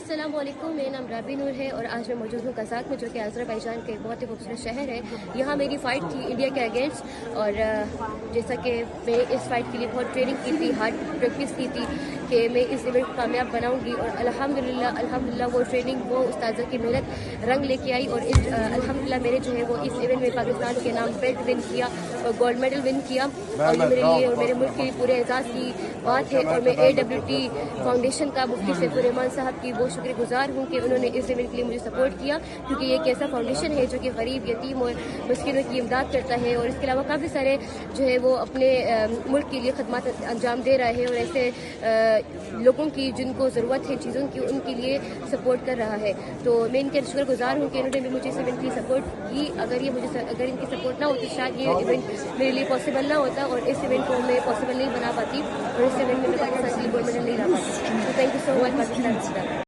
السلام علیکم، میرا نام رابی نور ہے اور آج میں موجود ہوں قزاق میں، جو کہ آذربائیجان کے بہت ہی خوبصورت شہر ہے۔ یہاں میری فائٹ تھی انڈیا کے اگینسٹ، اور جیسا کہ میں اس فائٹ کے لیے بہت ٹریننگ کی تھی، ہارڈ پریکٹس کی تھی کہ میں اس ایونٹ کو کامیاب بناؤں گی، اور الحمدللہ وہ ٹریننگ، وہ استاذہ کی محنت رنگ لے کے آئی، اور الحمدللہ میں نے جو ہے وہ اس ایونٹ میں پاکستان کے نام بیلٹ ون کیا اور گولڈ میڈل ون کیا، اور یہ میرے لیے اور میرے ملک کے لیے پورے اعزاز کی بات ہے۔ اور میں AWT فاؤنڈیشن کا مفتی سیف الرحمان صاحب کی بہت شکر گزار ہوں کہ انہوں نے اس ایونٹ کے لیے مجھے سپورٹ کیا، کیونکہ یہ ایک ایسا فاؤنڈیشن ہے جو کہ غریب، یتیم اور مسکینوں کی امداد کرتا ہے، اور اس کے علاوہ کافی سارے جو ہے وہ اپنے ملک کے لیے خدمات انجام دے رہا ہے، اور ایسے لوگوں کی جن کو ضرورت ہے چیزوں کی، ان کے لیے سپورٹ کر رہا ہے۔ تو میں ان کے شکر گزار ہوں کہ انہوں نے بھی مجھے اس ایونٹ کے لیے سپورٹ کی۔ اگر ان کی سپورٹ نہ ہوتی شاید یہ ایونٹ میرے لیے پاسبل نہ ہوتا، اور اس ایونٹ کو میں پاسبل نہیں بنا پاتی، اور اس ایونٹ میں پاکستان کے لیے گولڈ میڈل نہیں لا پاتی۔ تو thank you so much Pakistan.